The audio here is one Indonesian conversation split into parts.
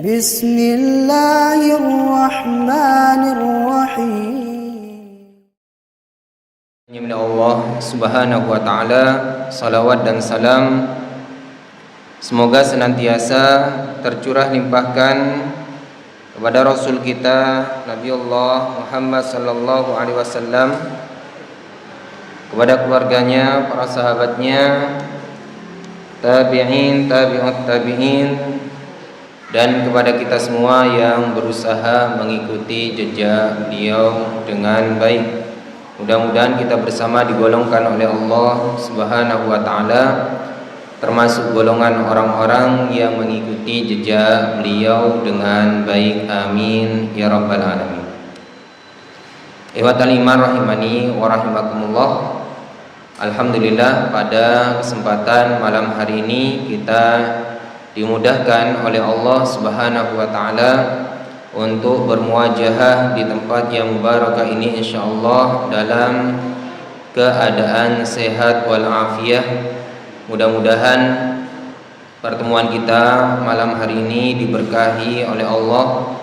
Bismillahirrahmanirrahim. Allah Subhanahu wa ta'ala, salawat dan salam semoga senantiasa tercurah limpahkan kepada Rasul kita Nabi Allah Muhammad sallallahu alaihi wasallam, kepada keluarganya, para sahabatnya, tabi'in, tabi'ut tabi'in, dan kepada kita semua yang berusaha mengikuti jejak beliau dengan baik. Mudah-mudahan kita bersama digolongkan oleh Allah Subhanahu wa ta'ala termasuk golongan orang-orang yang mengikuti jejak beliau dengan baik. Amin ya rabbal alamin. Ikhwatal iman rahimani wa rahimakumullah. Alhamdulillah, pada kesempatan malam hari ini kita dimudahkan oleh Allah Subhanahu wa ta'ala untuk bermuajahah di tempat yang mubarakah ini insyaallah dalam keadaan sehat wal afiyah. Mudah-mudahan pertemuan kita malam hari ini diberkahi oleh Allah,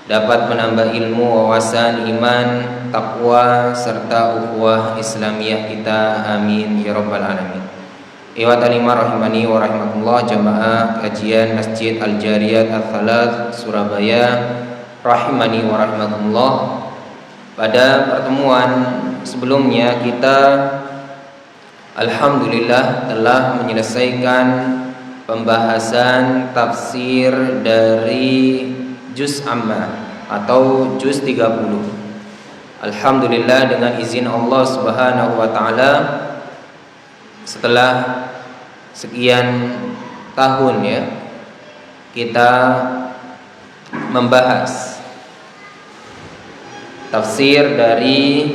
dapat menambah ilmu, wawasan, iman, takwa serta ukhuwah Islamiyah kita. Amin ya rabbal alamin. Ikhwatal iman rahimani wa rahimakumullah, jamaah kajian Masjid Al-Jariyat Al-Thalath Surabaya rahimani wa rahimakumullah. Pada pertemuan sebelumnya kita alhamdulillah telah menyelesaikan pembahasan tafsir dari juz Ammah atau juz 30. Alhamdulillah, dengan izin Allah Subhanahu wa ta'ala, setelah sekian tahun ya kita membahas tafsir dari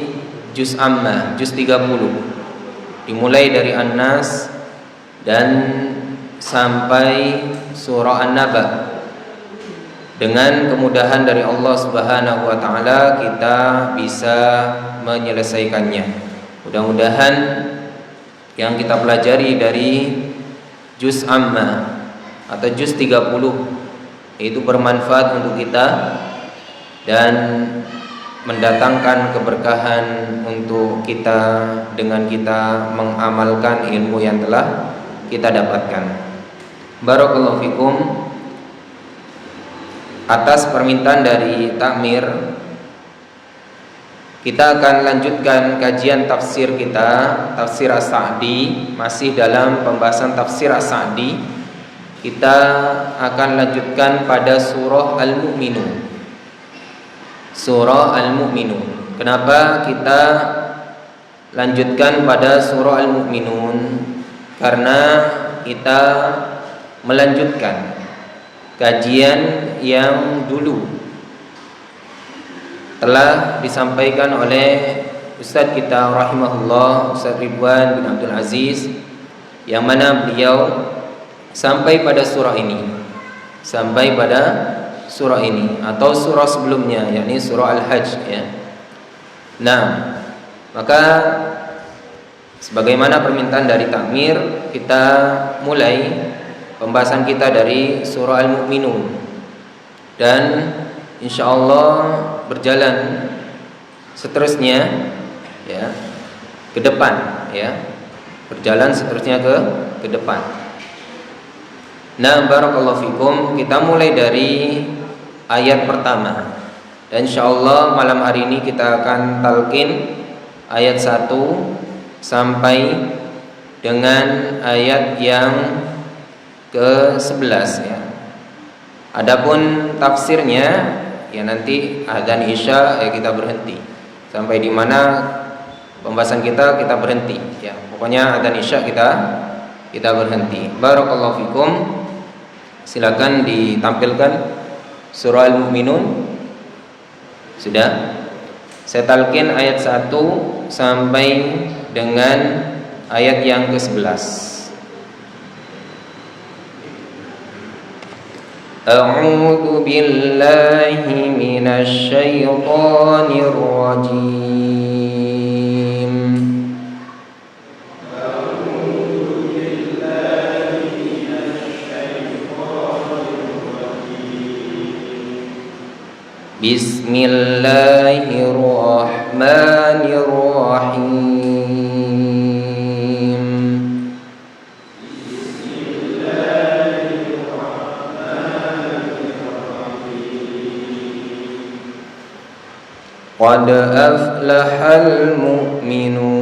juz Ammah, juz 30, dimulai dari An-Nas dan sampai surah An-Naba. Dengan kemudahan dari Allah Subhanahu wa ta'ala kita bisa menyelesaikannya. Mudah-mudahan yang kita pelajari dari juz Ammah atau juz 30 itu bermanfaat untuk kita dan mendatangkan keberkahan untuk kita dengan kita mengamalkan ilmu yang telah kita dapatkan. Barakallahu fikum. Atas permintaan dari Takmir, kita akan lanjutkan kajian tafsir kita, tafsir As-Sa'di. Masih dalam pembahasan tafsir As-Sa'di, kita akan lanjutkan pada surah Al-Mu'minun. Surah Al-Mu'minun. Kenapa kita lanjutkan pada surah Al-Mu'minun? Karena kita melanjutkan kajian yang dulu telah disampaikan oleh Ustadz kita rahimahullah, Ustadz Ridwan bin Abdul Aziz, yang mana beliau sampai pada surah ini, sampai pada surah ini atau surah sebelumnya, yakni surah Al-Hajj ya. Nah, maka sebagaimana permintaan dari Takmir, kita mulai pembahasan kita dari surah Al-Mu'minun dan insyaallah berjalan seterusnya ya ke depan ya, berjalan seterusnya ke depan. Nah, barakallahu fikum, kita mulai dari ayat pertama dan insyaallah malam hari ini kita akan talqin ayat 1 sampai dengan ayat yang ke-11 ya. Adapun tafsirnya ya nanti adzan Isya ya kita berhenti. Sampai di mana pembahasan kita berhenti ya. Pokoknya adzan Isya kita berhenti. Barakallahu fikum. Silakan ditampilkan surah Al-Mu'minun. Sudah? Saya talqin ayat 1 sampai dengan ayat yang ke-11. A'udzu billahi minasy syaithanir rajim. A'udzu Bismillahirrahmanirrahim. Qad aflahal mu'minun.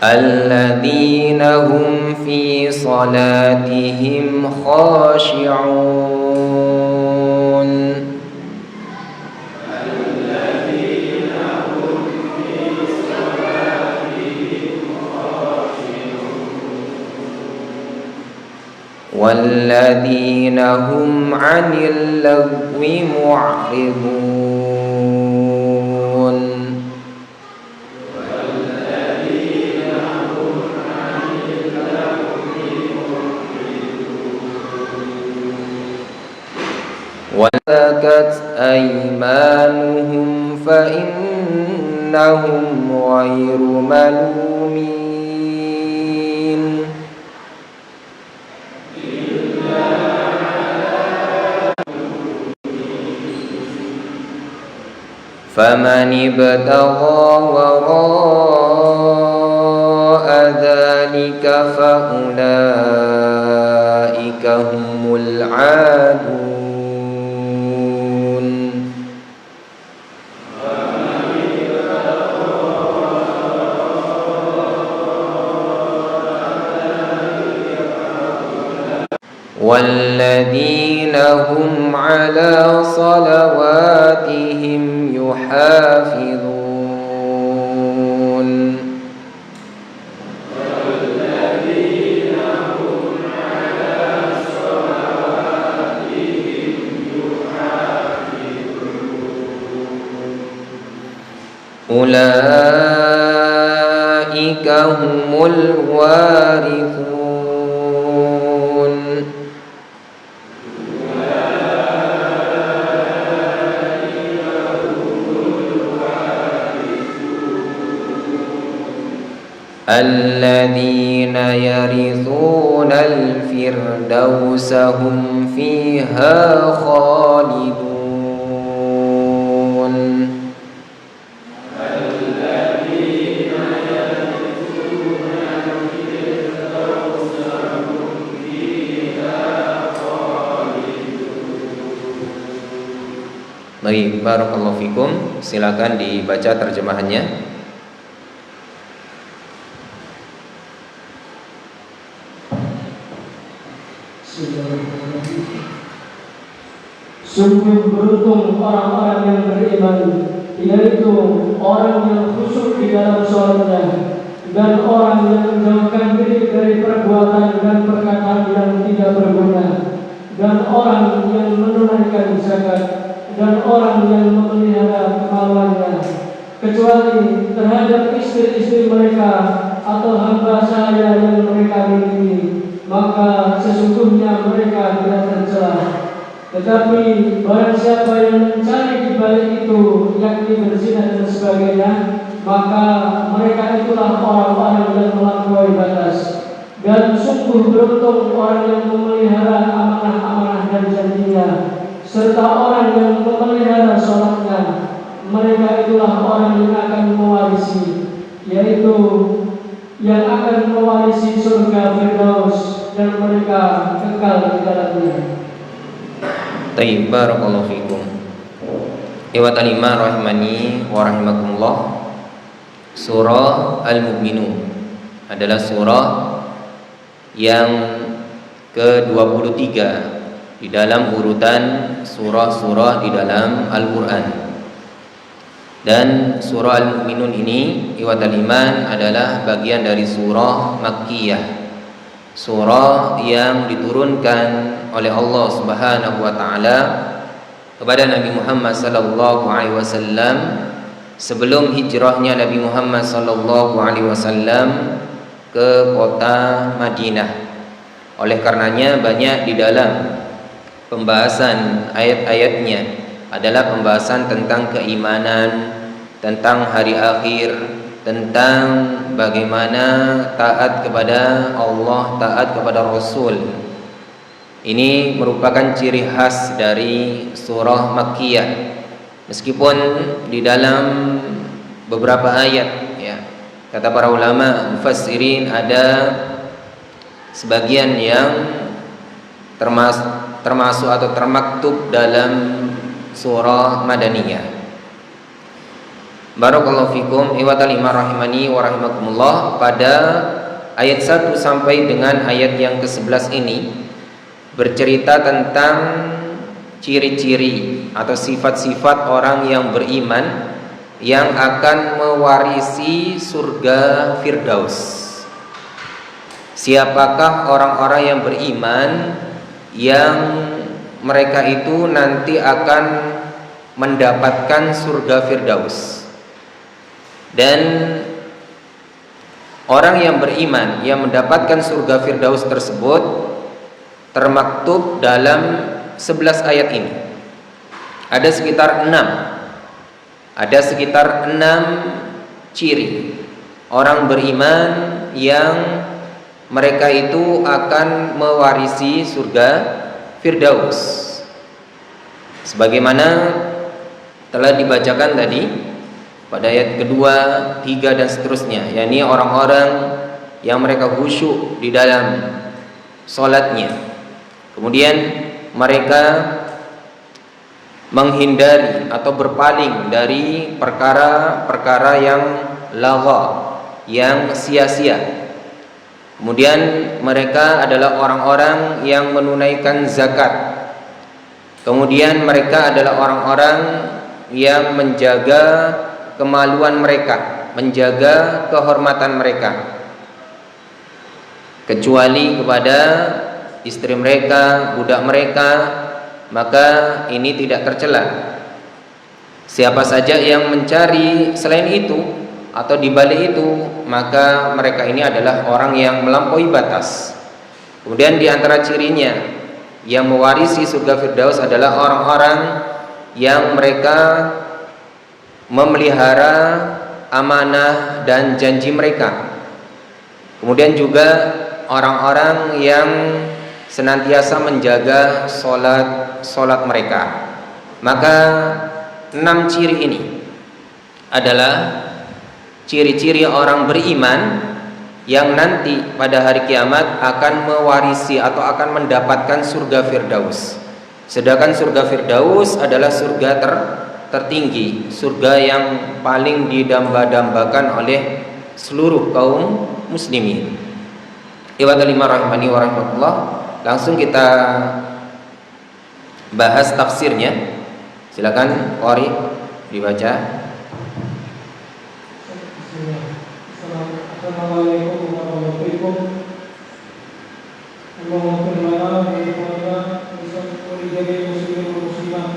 Alladzina hum fi salatihim khashi'un. والذين هم عن اللغو معرضون وَلَكَتْ أَيْمَانُهُمْ فَإِنَّهُمْ غَيْرُ مَلُومِينَ فَمَنِ ابْتَغَى وَرَاءَ ذَلِكَ فَأُولَئِكَ هُمُ الْعَادُونَ. والذين هم على صلواتهم يحافظون والذين هم على صلواتهم يحافظون أولئك هم الوارثون. الذين يرثون الفردوس هم فيها خالدون. الذين يرثون الفردوس هم فيها خالدون. Baik, barakallahu fikum. Silakan dibaca terjemahannya. Sungguh beruntung orang-orang yang beriman, yaitu orang yang khusyuk di dalam sholatnya, dan orang yang menjauhkan diri dari perbuatan dan perkataan yang tidak berguna, dan orang yang menunaikan zakat, dan orang yang memelihara kemaluannya, kecuali terhadap istri-istri mereka atau hamba sahaya yang mereka miliki, maka sesungguhnya mereka tidak tercela. Tetapi barang siapa yang mencari di balik itu, yakni berzina dan sebagainya, maka mereka itulah orang-orang yang melampaui batas. Dan sungguh beruntung orang yang memelihara amanah-amanah dan janjinya, serta orang yang memelihara sholatnya. Mereka itulah orang yang akan mewarisi, yaitu yang akan mewarisi surga Firdaus, dan mereka kekal di dalamnya. Tayyib, barakallahu fikum. Ikhwatal iman rahimani wa rahimakumullah. Surah Al-Mu'minun adalah surah yang ke-23 di dalam urutan surah-surah di dalam Al-Qur'an. Dan surah Al-Mu'minun ini, ikhwatal iman, adalah bagian dari surah Makkiyah, surah yang diturunkan oleh Allah Subhanahu wa taala kepada Nabi Muhammad sallallahu alaihi wasallam sebelum hijrahnya Nabi Muhammad sallallahu alaihi wasallam ke kota Madinah. Oleh karenanya banyak di dalam pembahasan ayat-ayatnya adalah pembahasan tentang keimanan, tentang hari akhir, tentang bagaimana taat kepada Allah, taat kepada Rasul. Ini merupakan ciri khas dari surah Makkiyah. Meskipun di dalam beberapa ayat, ya, kata para ulama mufassirin, ada sebagian yang termasuk atau termaktub dalam surah Madaniyah. Barakallahu fikum, iwatal iman rahimani wa rahimakumullah. Pada ayat 1 sampai dengan ayat yang ke-11 ini bercerita tentang ciri-ciri atau sifat-sifat orang yang beriman yang akan mewarisi surga Firdaus. Siapakah orang-orang yang beriman yang mereka itu nanti akan mendapatkan surga Firdaus? Dan orang yang beriman yang mendapatkan surga Firdaus tersebut termaktub dalam 11 ayat ini. Ada sekitar 6 ciri orang beriman yang mereka itu akan mewarisi surga Firdaus, sebagaimana telah dibacakan tadi pada ayat kedua, 3 dan seterusnya, yakni orang-orang yang mereka khusyuk di dalam salatnya. Kemudian mereka menghindari atau berpaling dari perkara-perkara yang lagha, yang sia-sia. Kemudian mereka adalah orang-orang yang menunaikan zakat. Kemudian mereka adalah orang-orang yang menjaga kemaluan mereka, menjaga kehormatan mereka, kecuali kepada istri mereka, budak mereka, maka ini tidak tercela. Siapa saja yang mencari selain itu atau di balik itu, maka mereka ini adalah orang yang melampaui batas. Kemudian di antara cirinya yang mewarisi surga Firdaus adalah orang-orang yang mereka memelihara amanah dan janji mereka. Kemudian juga orang-orang yang senantiasa menjaga solat mereka. Maka 6 ciri ini adalah ciri-ciri orang beriman yang nanti pada hari kiamat akan mewarisi atau akan mendapatkan surga Firdaus. Sedangkan surga Firdaus adalah surga tertinggi, surga yang paling didamba-dambakan oleh seluruh kaum muslimin. Iwatul iman rahimani wa rahimakumullah. Langsung kita bahas tafsirnya. Silakan Qari dibaca. Assalamualaikum warahmatullahi wabarakatuh. Allahumma salli ala Muhammad wa ala muslimin wa muslimat.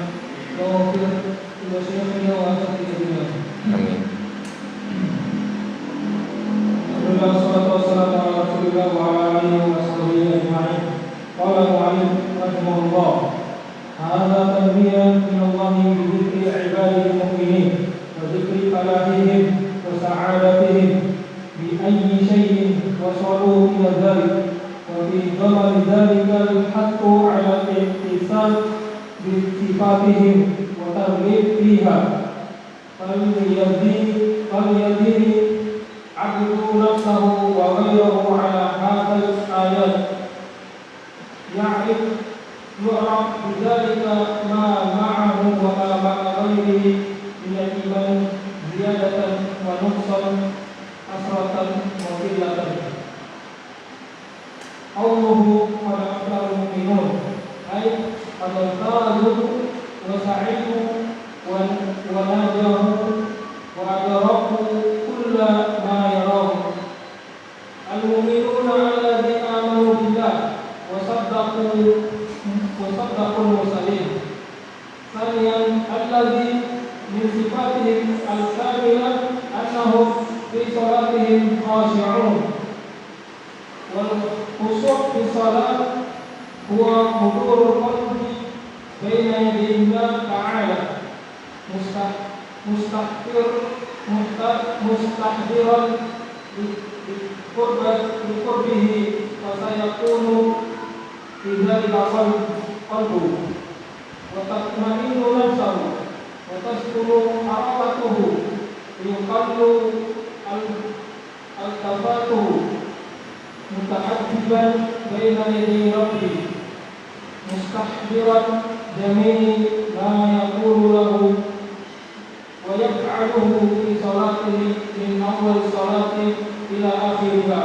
Amin. Wassalatu wassalamu ala Rasulillah wa ala alihi wa sahbihi ajma'in. Qala mu'allif rahimahullah, hadza tanbihun min Allah bi dzikri ibadihi al-mu'minin wa dzikri falahihim wa sa'adatihim bi ayyi shay'in wasalu ila dzalik wa fi dhamma dzalika al-haqqu 'ala al-ihtisan bi sifatihim wa targhib fiha. فليدين عبد نفسه وغيره على هذا الآيات يعرف بذلك ما معه وما مع غيره من الإيمان زيادة ونقصا حسرة وقلة. قوله قد أفلح المؤمنون أي قد فازوا وسعدوا ونجحوا وأدركوا كل ما يراه. المؤمنون الذين آمنوا بالله وصدقوا المرسلين. ثانيا الذي من صفاتهم الكاملة أنهم في صلاتهم خاشعون. والخشوع في الصلاة هو حضور القلب بين يدي الله تعالى مستحضرا بقربه فسيكون في ذلك قلبه وتطمئن نفسه وتسكن حركته يقل التفاته متحجبا بين يدي ربه مستحضرا جميع ما يقول له ويفعله في صلاته من أول صلاة إلى آخرها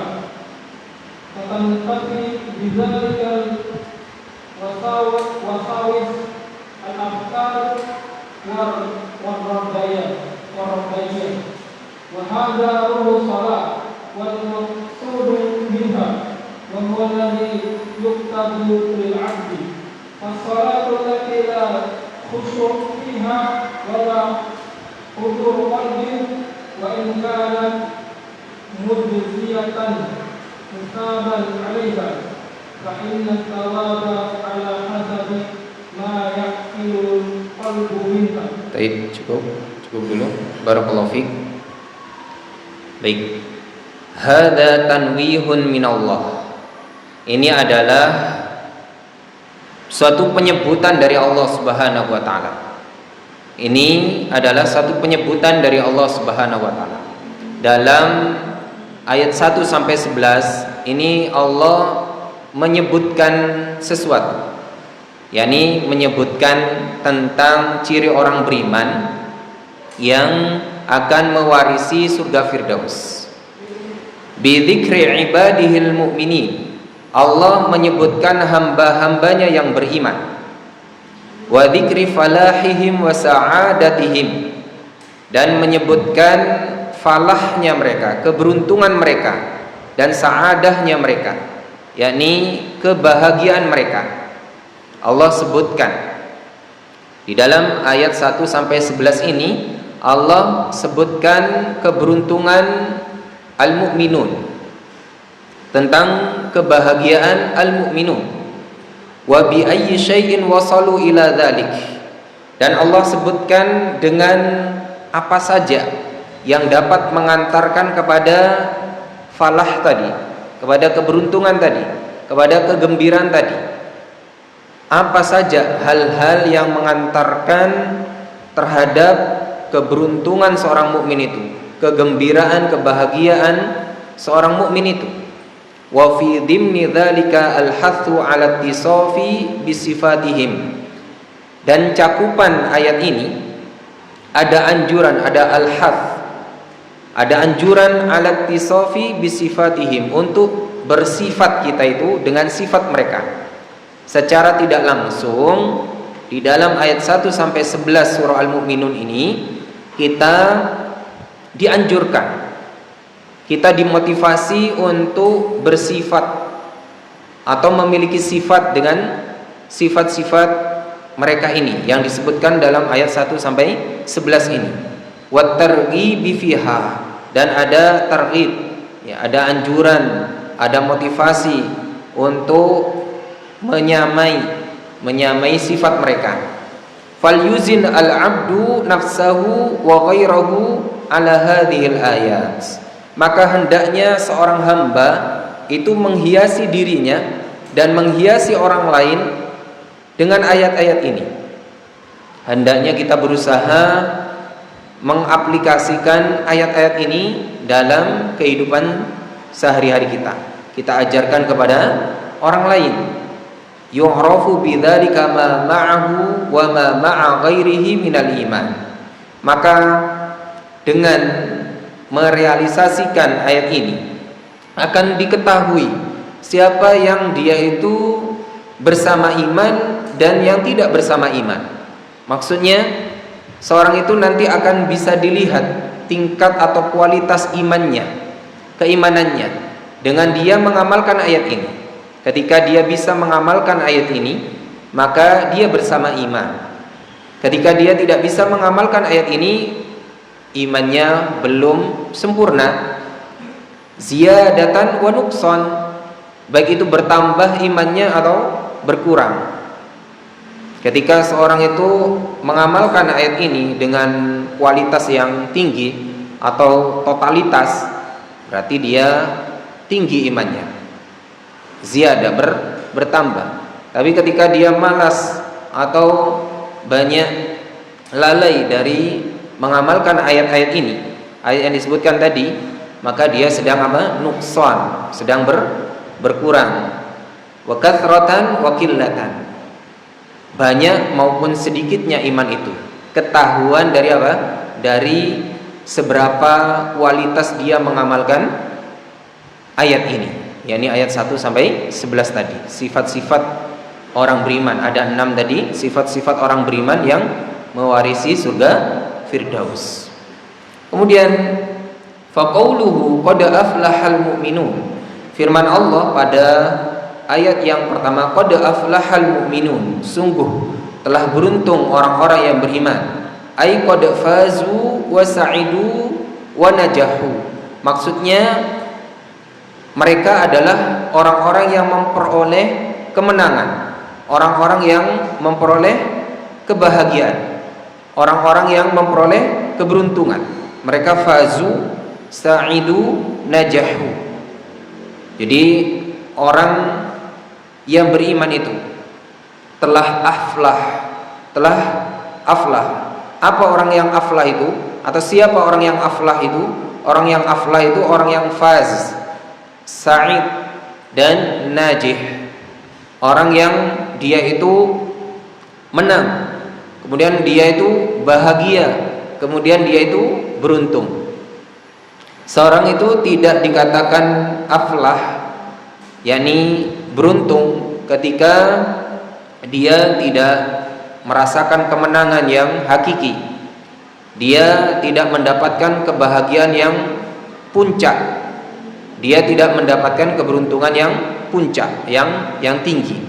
فتنتفي بذلك الوساوس الأفكار والربيات وهذا روح الصلاة والمقصود منها وهو الذي يكتب للعبد فالصلاة التي لا خشوع فيها ولا حضور قلب وإن كانت مجزية مثابا عليها فإن الثواب على حسب ما يحمل القلب منها. Baik, cukup dulu. Barakallahu fiik. Baik. Hada tanwihun minallah. Ini adalah suatu penyebutan dari Allah Subhanahu wa taala. Ini adalah satu penyebutan dari Allah Subhanahu wa taala. Dalam ayat 1 sampai 11 ini Allah menyebutkan sesuatu, yakni menyebutkan tentang ciri orang beriman yang akan mewarisi surga Firdaus. Bi dzikri ibadihil mu'minin. Allah menyebutkan hamba-hambanya yang beriman. Wa dzikri falahihim wa sa'adatihim, dan menyebutkan falahnya mereka, keberuntungan mereka, dan sa'adahnya mereka, yakni kebahagiaan mereka. Allah sebutkan di dalam ayat 1 sampai 11 ini, Allah sebutkan keberuntungan al-mu'minun, tentang kebahagiaan al-mu'minun. Wa bi ayyi syai'in wasalu ila dzalik, dan Allah sebutkan dengan apa saja yang dapat mengantarkan kepada falah tadi, kepada keberuntungan tadi, kepada kegembiraan tadi. Apa saja hal-hal yang mengantarkan terhadap keberuntungan seorang mukmin itu, kegembiraan, kebahagiaan seorang mukmin itu. Wa fi dhimni dzalika al-hathu 'ala ittisafi bi sifatihim, dan cakupan ayat ini ada anjuran, ada al-hath, ada anjuran 'ala ittisafi bi sifatihim, untuk bersifat kita itu dengan sifat mereka. Secara tidak langsung di dalam ayat 1 sampai 11 surah Al-Mu'minun ini kita dianjurkan, kita dimotivasi untuk bersifat atau memiliki sifat dengan sifat-sifat mereka ini yang disebutkan dalam ayat 1 sampai 11 ini. Wa targhibi fiha, dan ada targhib, ya, ada anjuran, ada motivasi untuk menyamai sifat mereka. Fal yuzin al-'abdu nafsahu wa ghairahu ala hadhil ayat. Maka hendaknya seorang hamba itu menghiasi dirinya dan menghiasi orang lain dengan ayat-ayat ini. Hendaknya kita berusaha mengaplikasikan ayat-ayat ini dalam kehidupan sehari-hari kita. Kita ajarkan kepada orang lain. Yu'rafu bidzalika ma ma'ahu wa ma ma'a ghairihi minal iman. Maka dengan merealisasikan ayat ini akan diketahui siapa yang dia itu bersama iman dan yang tidak bersama iman. Maksudnya seorang itu nanti akan bisa dilihat tingkat atau kualitas imannya, keimanannya, dengan dia mengamalkan ayat ini. Ketika dia bisa mengamalkan ayat ini, maka dia bersama iman. Ketika dia tidak bisa mengamalkan ayat ini, imannya belum sempurna. Ziyadatan wa nuqsan, baik itu bertambah imannya atau berkurang. Ketika seorang itu mengamalkan ayat ini dengan kualitas yang tinggi atau totalitas, berarti dia tinggi imannya, ziyadah, bertambah. Tapi ketika dia malas atau banyak lalai dari mengamalkan ayat-ayat ini, ayat yang disebutkan tadi, maka dia sedang apa? Nuqsan, sedang berkurang. Wa kathratan wa qillatan, banyak maupun sedikitnya iman itu ketahuan dari apa? Dari seberapa kualitas dia mengamalkan ayat ini, yakni ayat 1 sampai 11 tadi. Sifat-sifat orang beriman ada 6 tadi, sifat-sifat orang beriman yang mewarisi surga Firdaus. Kemudian faqauluhu qad aflahal mu'minun, firman Allah pada ayat yang pertama, qad aflahal mu'minun, sungguh telah beruntung orang-orang yang beriman. Ai qad fazu wa sa'idu wa najahu, maksudnya mereka adalah orang-orang yang memperoleh kemenangan, orang-orang yang memperoleh kebahagiaan, orang-orang yang memperoleh keberuntungan. Mereka fazu, sa'idu, najahu. Jadi orang yang beriman itu telah aflah. Apa orang yang aflah itu? Atau siapa orang yang aflah itu? Orang yang aflah itu orang yang faz, sa'id, dan najih. Orang yang dia itu menang, kemudian dia itu bahagia, kemudian dia itu beruntung. Seorang itu tidak dikatakan aflah, yakni beruntung, ketika dia tidak merasakan kemenangan yang hakiki, dia tidak mendapatkan kebahagiaan yang puncak, dia tidak mendapatkan keberuntungan yang puncak, yang tinggi.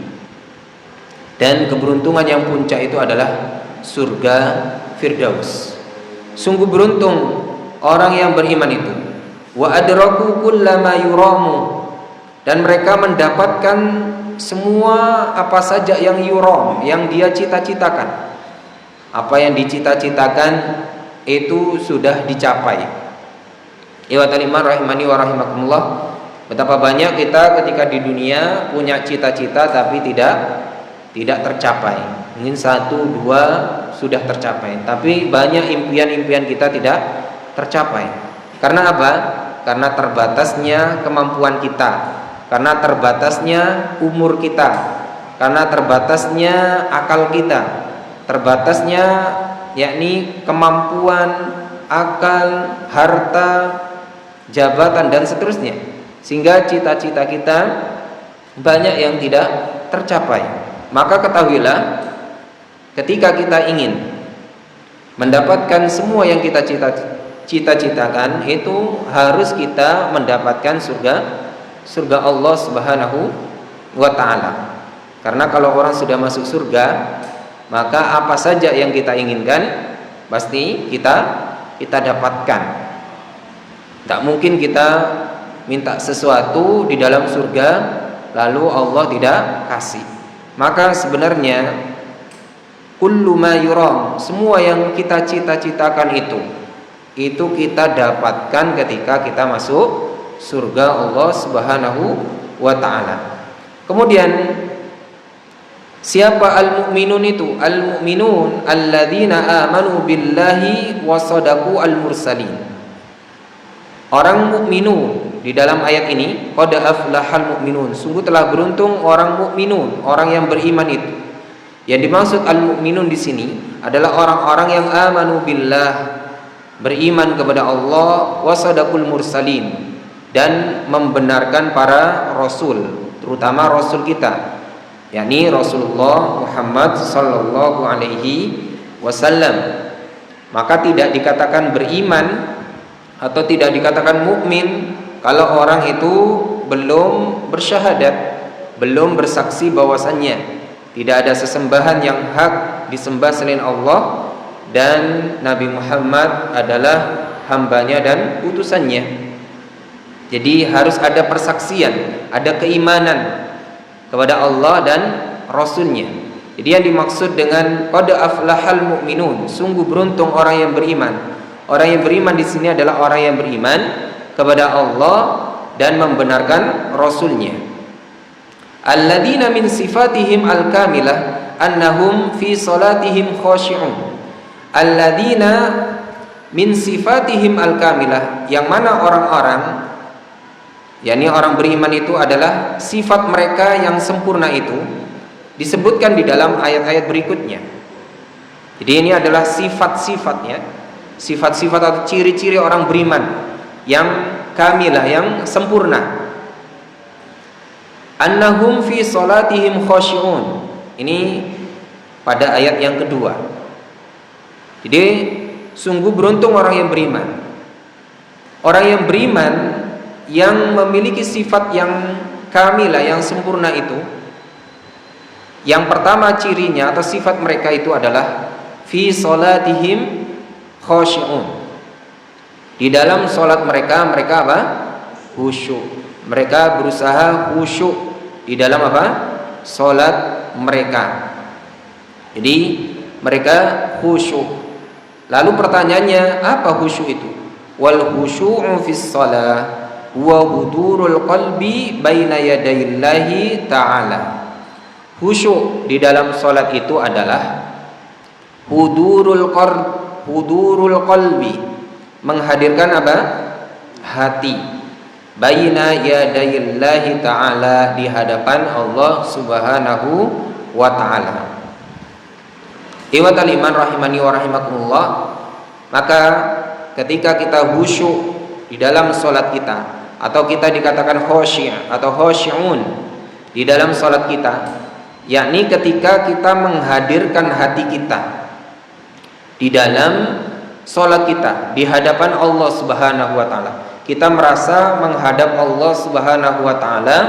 Dan keberuntungan yang puncak itu adalah surga Firdaus. Sungguh beruntung orang yang beriman itu. Wa adraku kullama yuramu, dan mereka mendapatkan semua apa saja yang yuram, yang dia cita-citakan. Apa yang dicita-citakan itu sudah dicapai. Ikhwatal iman rahimani wa rahimakumullah, betapa banyak kita ketika di dunia punya cita-cita tapi tidak tercapai. Mungkin 1, 2 sudah tercapai, tapi banyak impian-impian kita tidak tercapai. Karena apa? Karena terbatasnya kemampuan kita, karena terbatasnya umur kita, karena terbatasnya akal kita, terbatasnya yakni kemampuan, akal, harta, jabatan, dan seterusnya. Sehingga cita-cita kita banyak yang tidak tercapai. Maka ketahuilah, ketika kita ingin mendapatkan semua yang kita cita-citakan, itu harus kita mendapatkan surga Allah Subhanahu wa ta'ala. Karena kalau orang sudah masuk surga, maka apa saja yang kita inginkan pasti kita dapatkan. Tak mungkin kita minta sesuatu di dalam surga lalu Allah tidak kasih. Maka sebenarnya kullu ma yuram, semua yang kita cita-citakan itu kita dapatkan ketika kita masuk surga Allah Subhanahu wa ta'ala. Kemudian siapa al-mu'minun itu? Al-mu'minun alladzina amanu billahi wa sadaqu al-mursalin. Orang mukminun di dalam ayat ini, qad aflahal mu'minun, sungguh telah beruntung orang mukminun, orang yang beriman itu. Yang dimaksud al-mu'minun di sini adalah orang-orang yang amanu billah, beriman kepada Allah, wa sadaqul mursalin, dan membenarkan para rasul, terutama rasul kita, yakni Rasulullah Muhammad sallallahu alaihi wasallam. Maka tidak dikatakan beriman atau tidak dikatakan mukmin kalau orang itu belum bersyahadat, belum bersaksi bahwasannya tidak ada sesembahan yang hak disembah selain Allah dan Nabi Muhammad adalah hambanya dan utusannya. Jadi harus ada persaksian, ada keimanan kepada Allah dan Rasulnya. Jadi yang dimaksud dengan qad aflahal mu'minun, sungguh beruntung orang yang beriman. Orang yang beriman di sini adalah orang yang beriman kepada Allah dan membenarkan Rasulnya. Alladzina min sifatihim al-kamilah annahum fi salatihim khashi'un. Alladzina min sifatihim al-kamilah, yang mana orang-orang, yakni orang beriman itu adalah sifat mereka yang sempurna itu disebutkan di dalam ayat-ayat berikutnya. Jadi ini adalah sifat-sifatnya, sifat-sifat atau ciri-ciri orang beriman yang kamilah, yang sempurna. Annahum fi salatihim khashi'un. Ini pada ayat yang kedua. Jadi sungguh beruntung orang yang beriman. Orang yang beriman yang memiliki sifat yang kamilah, yang sempurna itu, yang pertama cirinya atau sifat mereka itu adalah fi salatihim khashi'un. Di dalam salat mereka apa? Khusyuk. Mereka berusaha khusyuk di dalam apa? Salat mereka. Jadi mereka khusyuk. Lalu pertanyaannya, apa khusyuk itu? Wal khusyu'u fis shalah wa hudurul qalbi baina yadayillahi ta'ala. Khusyuk di dalam salat itu adalah hudurul qalbi, menghadirkan apa? Hati. Baina yadayillahi ta'ala, di hadapan Allah Subhanahu wa ta'ala. Ikhwatal iman rahimani wa rahimakumullah, maka ketika kita khusyuk di dalam salat kita, atau kita dikatakan khasyi' atau khasyi'un di dalam salat kita, yakni ketika kita menghadirkan hati kita di dalam salat kita di hadapan Allah Subhanahu wa taala. Kita merasa menghadap Allah Subhanahu wa taala,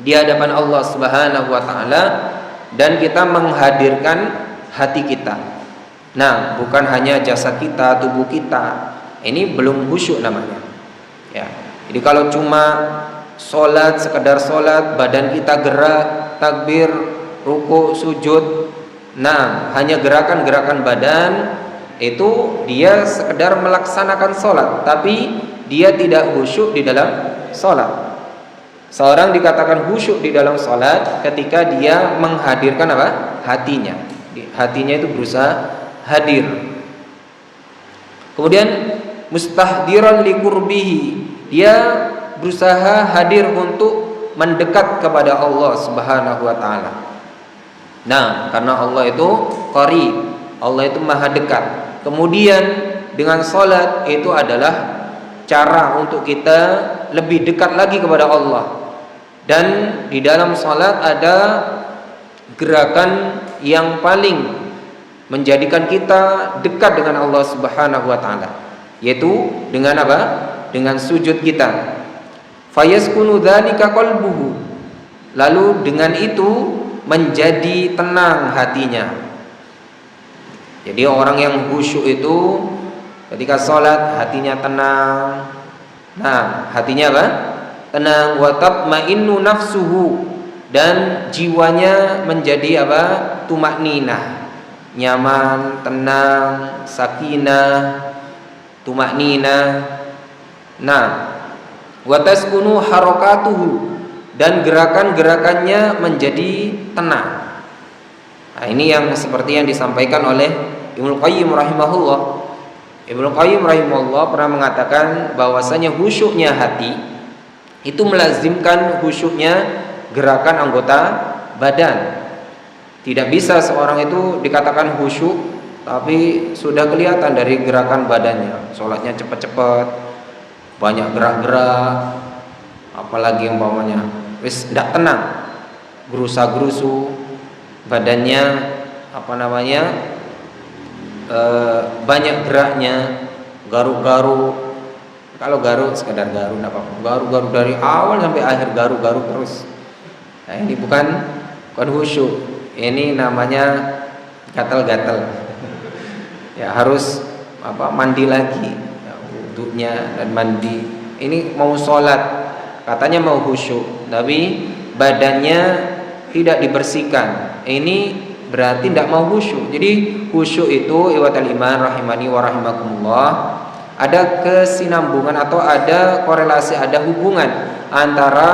di hadapan Allah Subhanahu wa taala, dan kita menghadirkan hati kita. Nah, bukan hanya jasad kita, tubuh kita. Ini belum khusyuk namanya. Ya. Jadi kalau cuma sholat, sekedar sholat, badan kita gerak, takbir, ruku, sujud, nah hanya gerakan-gerakan badan, itu dia sekedar melaksanakan sholat, tapi dia tidak khusyuk di dalam sholat. Seorang dikatakan khusyuk di dalam sholat ketika dia menghadirkan apa? Hatinya. Hatinya itu berusaha hadir. Kemudian mustahdiran liqurbihi, dia berusaha hadir untuk mendekat kepada Allah Subhanahu wa taala. Nah, karena Allah itu qarib, Allah itu maha dekat. Kemudian dengan salat itu adalah cara untuk kita lebih dekat lagi kepada Allah. Dan di dalam salat ada gerakan yang paling menjadikan kita dekat dengan Allah Subhanahu wa taala, yaitu dengan apa? Dengan sujud kita. Fayaskunu dzalika qalbuhu. Lalu dengan itu menjadi tenang hatinya. Jadi orang yang khusyuk itu ketika salat hatinya tenang. Nah, hatinya apa? Tenang. Wa tatma'innu nafsuhu, dan jiwanya menjadi apa? Tumakninah, nyaman, tenang, sakinah, tumakninah. Nah, wa taskunu harakatuhu, dan gerakan-gerakannya menjadi tenang. Nah, ini yang seperti yang disampaikan oleh Ibnu Qayyim rahimahullah. Ibnu Qayyim rahimahullah pernah mengatakan bahwasanya khusyuknya hati itu melazimkan khusyuknya gerakan anggota badan. Tidak bisa seorang itu dikatakan khusyuk tapi sudah kelihatan dari gerakan badannya, sholatnya cepat-cepat, banyak gerak-gerak, apalagi umpamanya wis tidak tenang, gerusa-gerusu badannya, banyak geraknya, garuk-garuk. Kalau garuk sekedar garuk tidak apa-apa, garuk-garuk dari awal sampai akhir, garuk-garuk terus. Nah, ini bukan khusyuk. Ini namanya gatal-gatal. Ya harus mandi lagi, ya, wudunya dan mandi. Ini mau sholat, katanya mau khusyuk, tapi badannya tidak dibersihkan. Ini berarti tidak mau khusyuk. Jadi khusyuk itu iwatal iman rahimani wa rahimakumullah ada kesinambungan atau ada korelasi, ada hubungan antara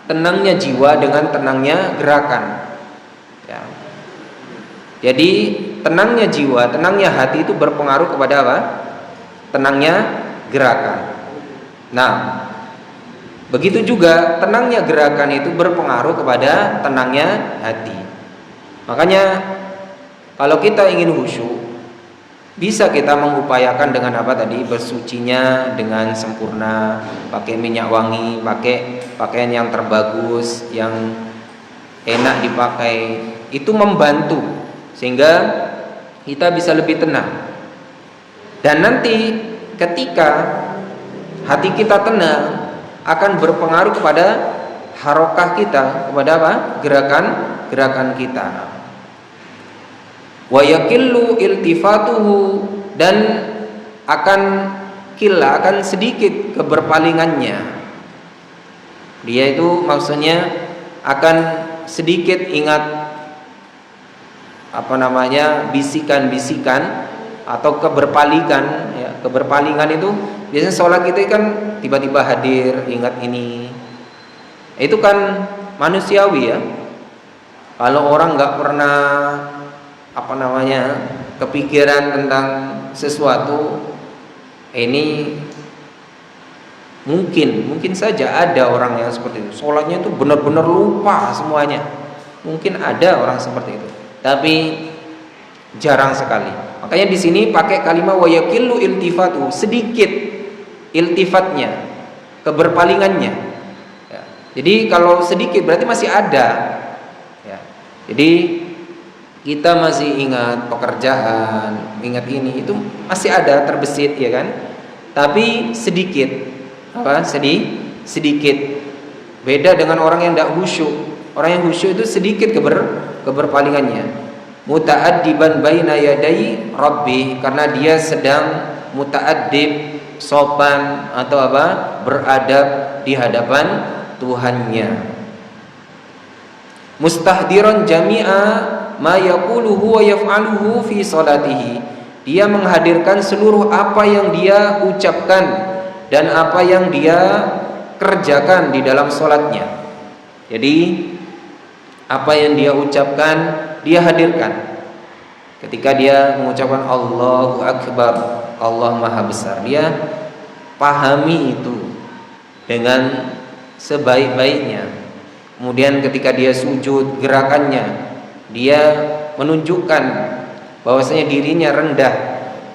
tenangnya jiwa dengan tenangnya gerakan. Ya. Jadi tenangnya jiwa, tenangnya hati itu berpengaruh kepada apa? Tenangnya gerakan. Nah, begitu juga tenangnya gerakan itu berpengaruh kepada tenangnya hati. Makanya kalau kita ingin khusyuk, bisa kita mengupayakan dengan apa tadi? Bersucinya dengan sempurna, pakai minyak wangi, pakai pakaian yang terbagus, yang enak dipakai. Itu membantu sehingga kita bisa lebih tenang. Dan nanti ketika hati kita tenang, akan berpengaruh kepada harokah kita, kepada apa? Gerakan kita. Wa yakillu iltifatuhu, dan akan sedikit keberpalingannya. Dia itu maksudnya akan sedikit ingat bisikan-bisikan atau keberpalingan ya. Keberpalingan itu biasanya sholat kita kan tiba-tiba hadir ingat ini. Itu kan manusiawi ya. Kalau orang nggak pernah kepikiran tentang sesuatu, ini mungkin saja ada orang yang seperti itu. Sholatnya itu benar-benar lupa semuanya. Mungkin ada orang seperti itu, tapi jarang sekali. Makanya di sini pakai kalimat wa yakillu iltifatu, sedikit iltifatnya, keberpalingannya. Ya. Jadi kalau sedikit berarti masih ada. Ya. Jadi kita masih ingat pekerjaan, ingat ini, itu masih ada terbesit ya kan. Tapi sedikit, sedikit. Beda dengan orang yang tidak khusyuk. Orang yang khusyuk itu sedikit keberpalingannya. Muta'addiban baina yadai Rabbi, karena dia sedang muta'addib, sopan atau beradab di hadapan Tuhannya. Mustahdiran jami'a ma yaquluhu wa yaf'aluhu fi salatihi, dia menghadirkan seluruh apa yang dia ucapkan dan apa yang dia kerjakan di dalam salatnya. Jadi apa yang dia ucapkan dia hadirkan. Ketika dia mengucapkan Allahu Akbar, Allah Maha Besar, dia pahami itu dengan sebaik-baiknya. Kemudian ketika dia sujud, gerakannya dia menunjukkan bahwasanya dirinya rendah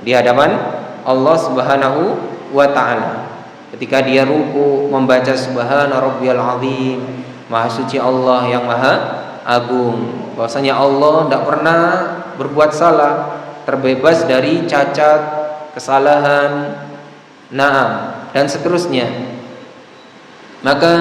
di hadapan Allah Subhanahu wa taala. Ketika dia ruku, membaca subhana rabbiyal azim, maha suci Allah yang maha agung. Bahwasanya Allah tidak pernah berbuat salah, terbebas dari cacat, kesalahan, dan seterusnya. Maka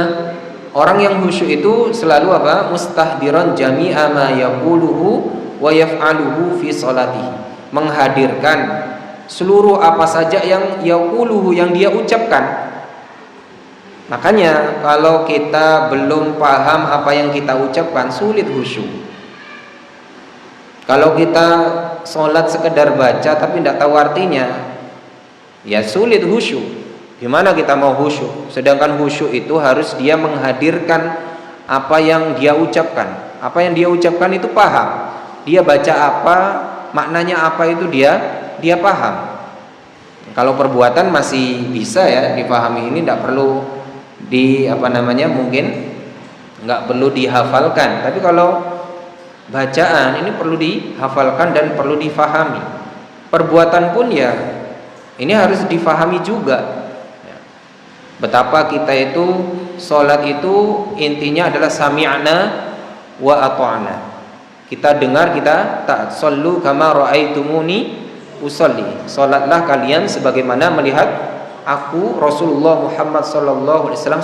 orang yang khusyuk itu selalu mustahdiran jami'a ma yaquluhu wa yaf'aluhu fi salatihi, menghadirkan seluruh apa saja yang yaquluhu, yang dia ucapkan. Makanya kalau kita belum paham apa yang kita ucapkan, sulit khusyuk. Kalau kita sholat sekedar baca tapi tidak tahu artinya, ya sulit khusyuk. Gimana kita mau khusyuk? Sedangkan khusyuk itu harus dia menghadirkan apa yang dia ucapkan. Apa yang dia ucapkan itu paham. Dia baca apa, maknanya apa itu dia paham. Kalau perbuatan masih bisa ya dipahami, ini tidak perlu mungkin nggak perlu dihafalkan. Tapi kalau bacaan ini perlu dihafalkan dan perlu difahami. Perbuatan pun ya ini harus difahami juga. Betapa kita itu sholat itu intinya adalah sami'na wa ata'na. Kita dengar, kita taat. Sallu kama ra'aitumuni usolli. Sholatlah kalian sebagaimana melihat aku Rasulullah Muhammad sallallahu alaihi wasallam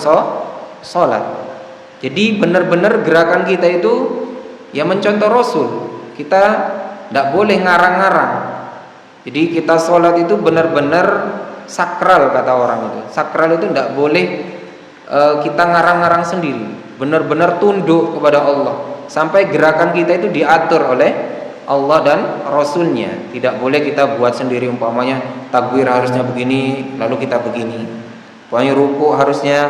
sholat. Jadi benar-benar gerakan kita itu ya mencontoh Rasul. Kita tidak boleh ngarang-ngarang. Jadi kita sholat itu benar-benar sakral, kata orang itu. Sakral itu tidak boleh kita ngarang-ngarang sendiri. Benar-benar tunduk kepada Allah. Sampai gerakan kita itu diatur oleh Allah dan Rasulnya. Tidak boleh kita buat sendiri, umpamanya takbir harusnya begini lalu kita begini, umpamanya ruku harusnya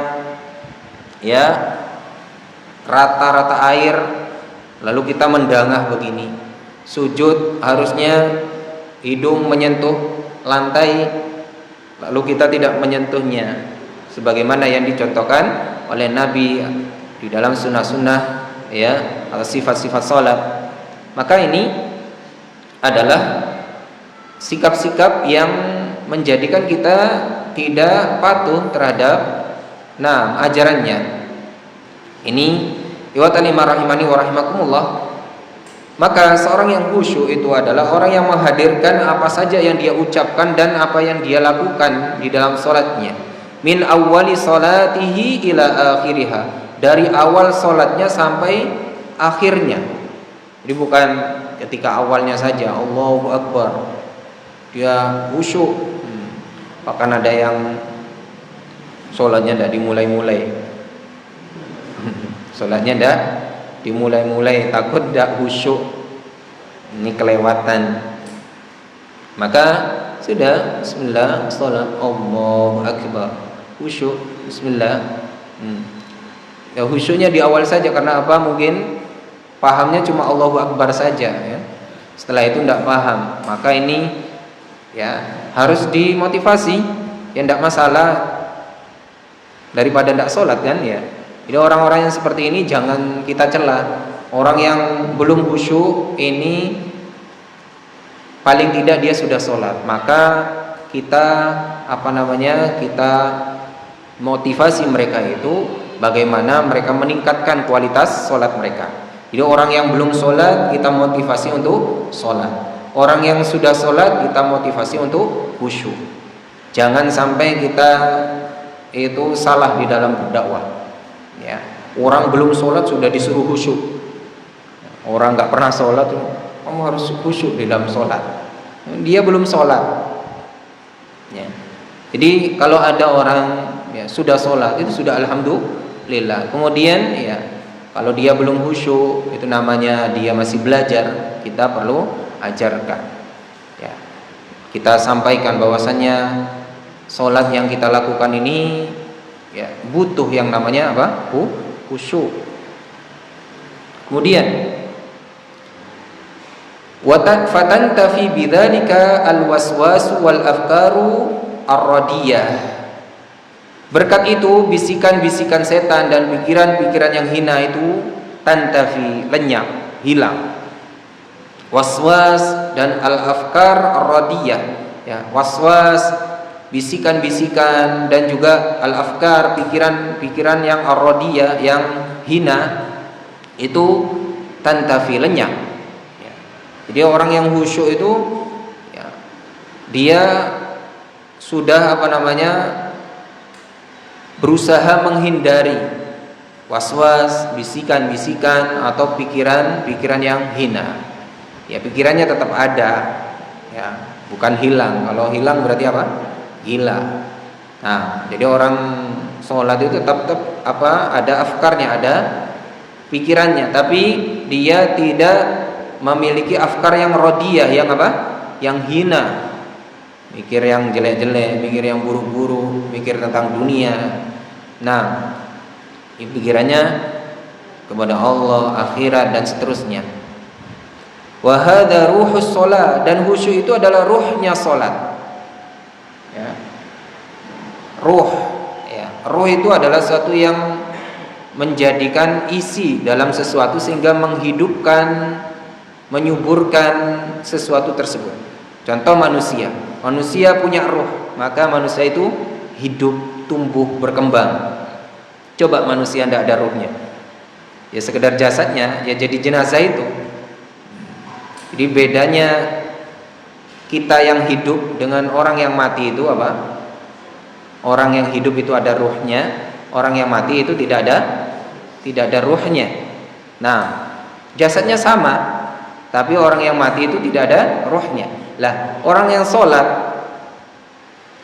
ya rata-rata air lalu kita mendangah begini, sujud harusnya hidung menyentuh lantai lalu kita tidak menyentuhnya, sebagaimana yang dicontohkan oleh Nabi di dalam sunnah-sunnah ya atau sifat-sifat salat. Maka ini adalah sikap-sikap yang menjadikan kita tidak patuh terhadap ajarannya. Ini iwatan lima rahimani wa rahimakumullah. Maka seorang yang khusyuk itu adalah orang yang menghadirkan apa saja yang dia ucapkan dan apa yang dia lakukan di dalam salatnya. Min awwali salatihi ila akhiriha, dari awal salatnya sampai akhirnya. Jadi bukan ketika awalnya saja Allahu Akbar dia khusyuk, bahkan ada yang sholatnya tidak dimulai-mulai, sholatnya tidak dimulai-mulai, takut tidak khusyuk, ini kelewatan. Maka sudah bismillah, sholat Allahu Akbar, khusyuk, bismillah. Ya khusyuknya di awal saja, karena apa? Mungkin pahamnya cuma Allahu Akbar saja ya. Setelah itu tidak paham. Maka ini ya harus dimotivasi. Ya tidak masalah daripada tidak sholat kan ya. Jadi orang-orang yang seperti ini jangan kita cela. Orang yang belum khusyuk ini paling tidak dia sudah sholat. Maka kita kita motivasi mereka itu bagaimana mereka meningkatkan kualitas sholat mereka. Jadi orang yang belum sholat kita motivasi untuk sholat, orang yang sudah sholat kita motivasi untuk khusyuk. Jangan sampai kita itu salah di dalam berdakwah ya. Orang belum sholat sudah disuruh khusyuk. Orang nggak pernah sholat, kamu harus khusyuk di dalam sholat. Dia belum sholat ya. Jadi kalau ada orang ya sudah sholat itu sudah alhamdulillah. Kemudian ya kalau dia belum khusyuk, itu namanya dia masih belajar, kita perlu ajarkan ya. Kita sampaikan bahwasannya sholat yang kita lakukan ini ya butuh yang namanya apa? Khusyuk. Kemudian fatantafi bidzalika alwaswas wal afkaru ar-radiyah. Berkat itu bisikan-bisikan setan dan pikiran-pikiran yang hina itu tantafi, lenyap, hilang. Waswas dan al-afkar ar-radiyah ya, waswas bisikan-bisikan dan juga al-afkar pikiran-pikiran yang ar-radiyah yang hina itu tantafi, lenyap ya. Jadi orang yang khusyuk itu ya, dia sudah berusaha menghindari waswas, bisikan-bisikan atau pikiran-pikiran yang hina. Ya pikirannya tetap ada, ya bukan hilang. Kalau hilang berarti apa? Gila. Nah, jadi orang sholat itu tetap ada afkarnya, ada pikirannya, tapi dia tidak memiliki afkar yang rodiyah, yang apa? Yang hina. Mikir yang jelek-jelek, mikir yang buruk-buruk, mikir tentang dunia. Nah, pikirannya kepada Allah, akhirat dan seterusnya. Wa hadza ruhus shalah, dan khusyuk itu adalah ruhnya salat. Ya. Ruh, ya. Ruh itu adalah sesuatu yang menjadikan isi dalam sesuatu sehingga menghidupkan, menyuburkan sesuatu tersebut. Contoh manusia punya ruh, maka manusia itu hidup, tumbuh, berkembang. Coba manusia tidak ada ruhnya, ya sekedar jasadnya, ya jadi jenazah itu. Jadi bedanya kita yang hidup dengan orang yang mati itu apa? Orang yang hidup itu ada ruhnya, orang yang mati itu tidak ada ruhnya. Nah, jasadnya sama, tapi orang yang mati itu tidak ada ruhnya. Lah, orang yang sholat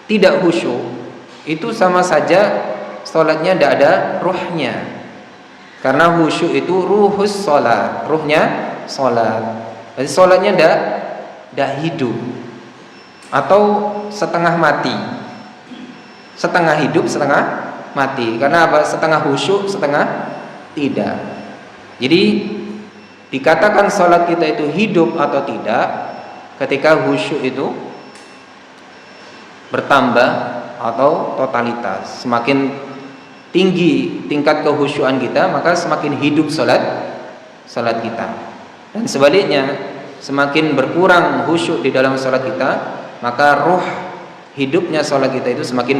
tidak khusyuk itu sama saja sholatnya tidak ada ruhnya. Karena khusyuk itu ruhus sholat, ruhnya sholat. Jadi sholatnya tidak hidup atau setengah mati, setengah hidup setengah mati. Karena apa? Setengah khusyuk setengah tidak. Jadi dikatakan sholat kita itu hidup atau tidak ketika khusyuk itu bertambah atau totalitas. Semakin tinggi tingkat kehusyuan kita, maka semakin hidup salat kita. Dan sebaliknya, semakin berkurang khusyuk di dalam salat kita, maka ruh hidupnya salat kita itu semakin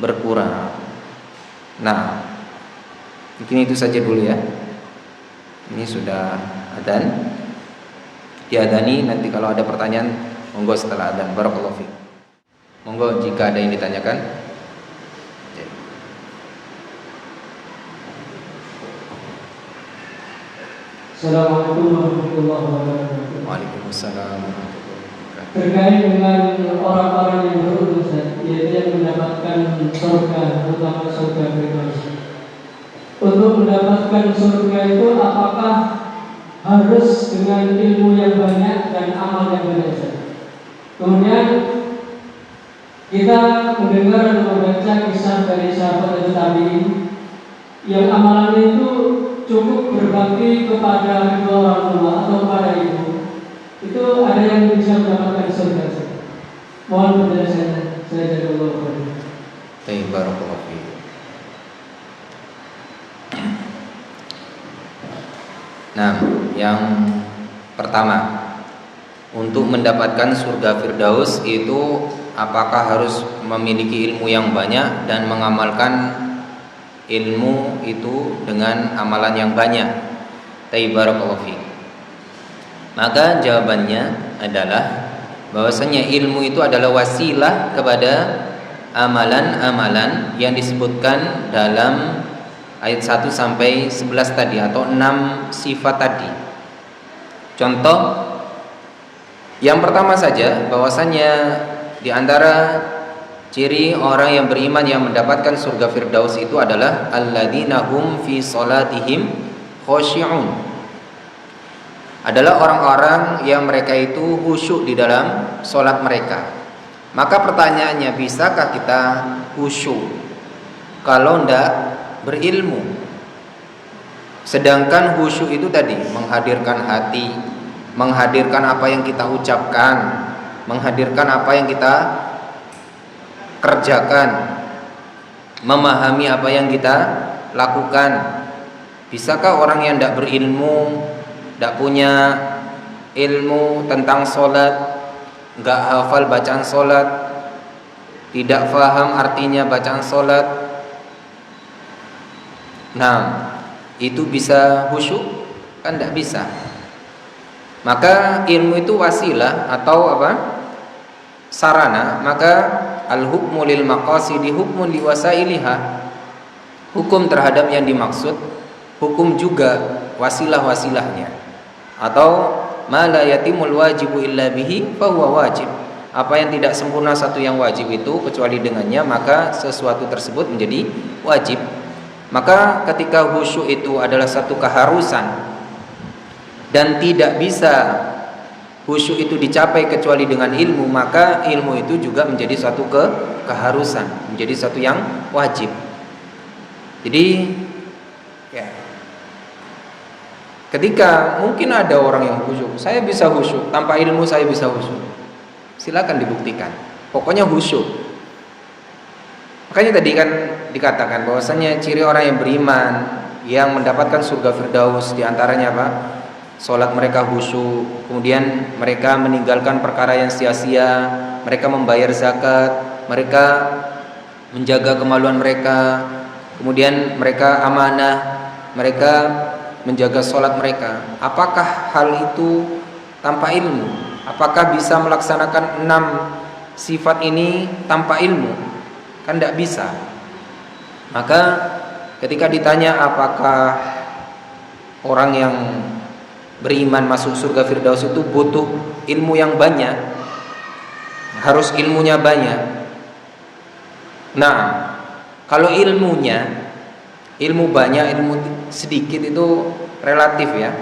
berkurang. Nah, mungkin itu saja dulu ya. Ini sudah adzan. Diadani, nanti kalau ada pertanyaan monggo setelah adzan. Barakallahu fiik. Monggo jika ada yang ditanyakan. Assalamualaikum warahmatullahi wabarakatuh. Waalaikumsalam. Terkait dengan orang-orang yang berurusan, yaitu yang mendapatkan surga, terutama surga Firdaus. Untuk mendapatkan surga itu apakah harus dengan ilmu yang banyak dan amal yang banyak? Kemudian kita mendengar dan membaca kisah dari sahabat dan tabi'in yang amalannya itu cukup berbakti kepada kedua orang tua atau kepada ibu, itu ada yang bisa mendapatkan surga. Mohon penjelasannya. Saya jazakallahu khairan. Baik, barakallahu fiik. Nah, yang pertama, untuk mendapatkan surga Firdaus itu apakah harus memiliki ilmu yang banyak dan mengamalkan ilmu itu dengan amalan yang banyak? Barakallahu fiik. Maka jawabannya adalah bahwasanya ilmu itu adalah wasilah kepada amalan-amalan yang disebutkan dalam ayat 1 sampai 11 tadi, atau 6 sifat tadi. Contoh yang pertama saja, bahwasanya di antara ciri orang yang beriman yang mendapatkan surga Firdaus itu adalah alladzina hum fi sholatihim khosyi'un, adalah orang-orang yang mereka itu khusyuk di dalam sholat mereka. Maka pertanyaannya, bisakah kita khusyuk kalau tidak berilmu? Sedangkan khusyuk itu tadi menghadirkan hati, menghadirkan apa yang kita ucapkan, menghadirkan apa yang kita kerjakan, memahami apa yang kita lakukan. Bisakah orang yang tidak berilmu, tidak punya ilmu tentang sholat, nggak hafal bacaan sholat, tidak faham artinya bacaan sholat, nah itu bisa khusyuk? Kan tidak bisa. Maka ilmu itu wasilah atau apa? Sarana. Maka al-hukmu lil maqasidi hukmun li wasailiha. Hukum terhadap yang dimaksud, hukum juga wasilah-wasilahnya. Atau ma la yatimul wajibu illa bihi fa huwa wajib. Apa yang tidak sempurna satu yang wajib itu kecuali dengannya, maka sesuatu tersebut menjadi wajib. Maka ketika khusyuk itu adalah satu keharusan dan tidak bisa khusyuk itu dicapai kecuali dengan ilmu, maka ilmu itu juga menjadi suatu keharusan, menjadi suatu yang wajib. Jadi ya, ketika mungkin ada orang yang khusyuk, saya bisa khusyuk tanpa ilmu, saya bisa khusyuk, silakan dibuktikan, pokoknya khusyuk. Makanya tadi kan dikatakan bahwasanya ciri orang yang beriman yang mendapatkan surga Firdaus diantaranya apa? Sholat mereka khusyuk, kemudian mereka meninggalkan perkara yang sia-sia, mereka membayar zakat, mereka menjaga kemaluan mereka, kemudian mereka amanah, mereka menjaga sholat mereka. Apakah hal itu tanpa ilmu? Apakah bisa melaksanakan 6 sifat ini tanpa ilmu? Kan tidak bisa. Maka ketika ditanya apakah orang yang beriman masuk surga Firdaus itu butuh ilmu yang banyak, harus ilmunya banyak. Nah, kalau ilmu banyak, ilmu sedikit itu relatif ya.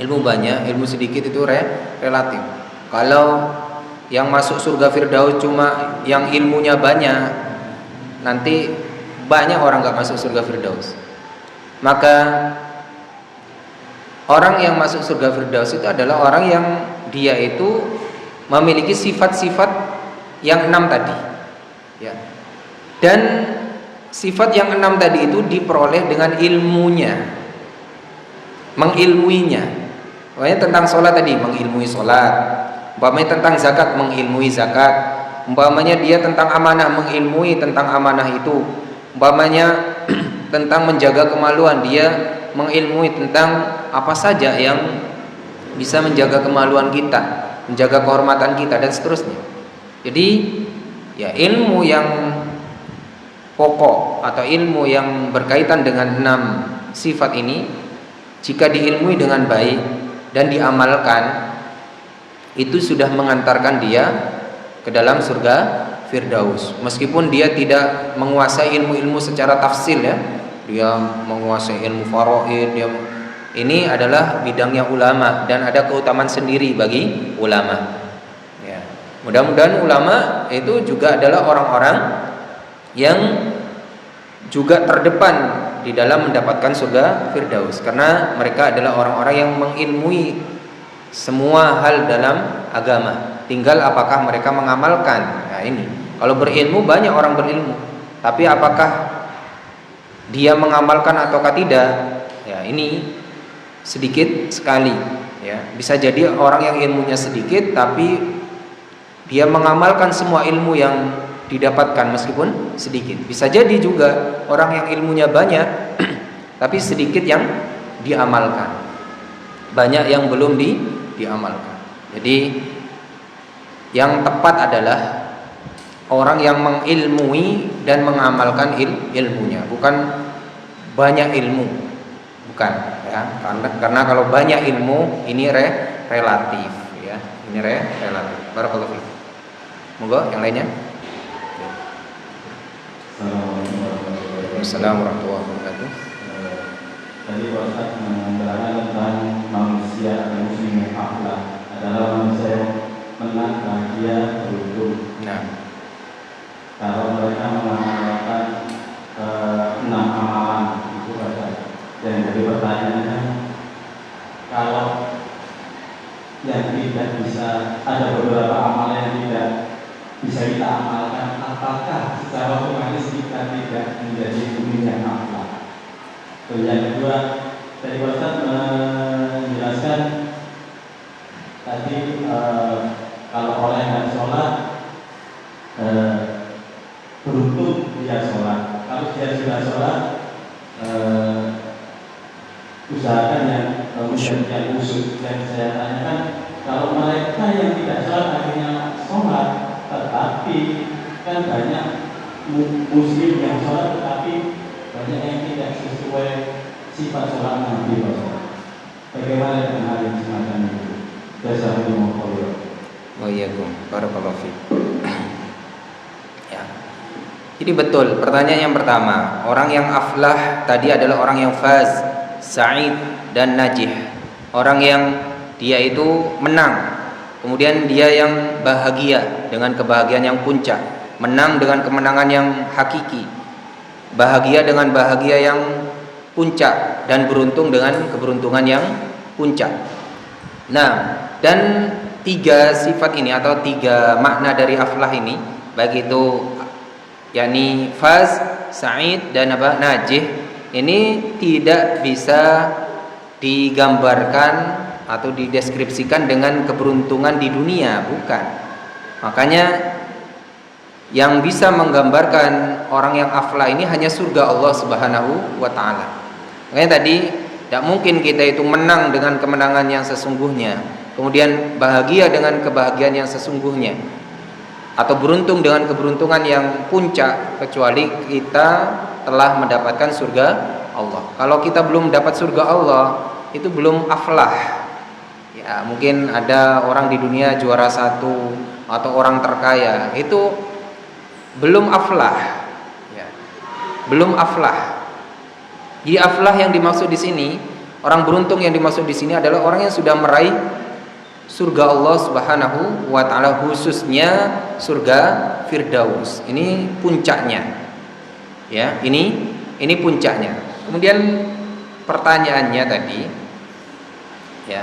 Ilmu banyak, ilmu sedikit itu relatif. Kalau yang masuk surga Firdaus cuma yang ilmunya banyak, nanti banyak orang gak masuk surga Firdaus. Maka orang yang masuk surga Firdaus itu adalah orang yang dia itu memiliki sifat-sifat yang 6 tadi, ya. Dan sifat yang 6 tadi itu diperoleh dengan ilmunya, mengilmuinya. Pokoknya tentang sholat tadi, mengilmui sholat. Umpamanya tentang zakat, mengilmui zakat. Umpamanya dia tentang amanah, mengilmui tentang amanah itu. Umpamanya tentang menjaga kemaluan, dia mengilmui tentang apa saja yang bisa menjaga kemaluan kita, menjaga kehormatan kita, dan seterusnya. Jadi ya, ilmu yang pokok atau ilmu yang berkaitan dengan 6 sifat ini, jika diilmui dengan baik dan diamalkan, itu sudah mengantarkan dia ke dalam surga Firdaus. Meskipun dia tidak menguasai ilmu-ilmu secara tafsil, ya, dia menguasai ilmu faraid, ini adalah bidangnya ulama dan ada keutamaan sendiri bagi ulama, ya. Mudah-mudahan ulama itu juga adalah orang-orang yang juga terdepan di dalam mendapatkan surga Firdaus, karena mereka adalah orang-orang yang mengilmui semua hal dalam agama. Tinggal apakah mereka mengamalkan. Nah, ini kalau berilmu, banyak orang berilmu, tapi apakah dia mengamalkan ataukah tidak, ya ini sedikit sekali, ya. Bisa jadi orang yang ilmunya sedikit tapi dia mengamalkan semua ilmu yang didapatkan meskipun sedikit. Bisa jadi juga orang yang ilmunya banyak tapi sedikit yang diamalkan, banyak yang belum diamalkan. Jadi yang tepat adalah orang yang mengilmui dan mengamalkan ilmunya, bukan banyak ilmu, bukan, ya. Karena kalau banyak ilmu ini relatif, ya. Ini relatif. Barakallahu fiik. Monggo yang lainnya. Assalamualaikum warahmatullahi wabarakatuh. Tadi Pak Ustaz menerangkan tentang manusia atau muslim yang akhlak adalah manusia yang menang, bahagia, beruntung. Nah, kalau mereka mengamalkan 6 amalan itu Pak Ustaz. Dan jadi pertanyaannya, kalau yang tidak bisa, ada beberapa amalan yang tidak bisa kita amalkan, apakah secara otomatis kita tidak menjadi mukmin yang akhlak? Terus yang kedua, tadi Pak Ustaz menjelaskan tadi kalau orang yang sholat beruntung dia sholat. Kalau dia sudah sholat, usahakan yang khusus. Dan saya tanyakan, kalau mereka yang tidak sholat akhirnya sholat, tetapi kan banyak muslim yang sholat tetapi banyak yang tidak sesuai sifat sholat Nabi. Bagaimana dengan hal yang semacam itu? Jazakumullah. Barakallahu fiik. Ya. Jadi betul pertanyaan yang pertama, orang yang aflah tadi adalah orang yang faz, sa'id dan najih. Orang yang dia itu menang, kemudian dia yang bahagia dengan kebahagiaan yang puncak, menang dengan kemenangan yang hakiki, bahagia dengan bahagia yang puncak, dan beruntung dengan keberuntungan yang puncak. Nah, dan 3 sifat ini atau 3 makna dari aflah ini, baik itu yakni faz, sa'id dan najih, ini tidak bisa digambarkan atau dideskripsikan dengan keberuntungan di dunia, bukan. Makanya yang bisa menggambarkan orang yang aflah ini hanya surga Allah Subhanahu wa taala. Makanya tadi tidak mungkin kita itu menang dengan kemenangan yang sesungguhnya, kemudian bahagia dengan kebahagiaan yang sesungguhnya, atau beruntung dengan keberuntungan yang puncak, kecuali kita telah mendapatkan surga Allah. Kalau kita belum mendapat surga Allah, itu belum aflah. Ya, mungkin ada orang di dunia juara 1 atau orang terkaya, itu belum aflah, ya. Belum aflah. Jadi aflah yang dimaksud di sini Orang beruntung yang dimaksud di sini adalah orang yang sudah meraih surga Allah Subhanahu wa taala, khususnya surga Firdaus. Ini puncaknya. Ya, ini puncaknya. Kemudian pertanyaannya tadi, ya,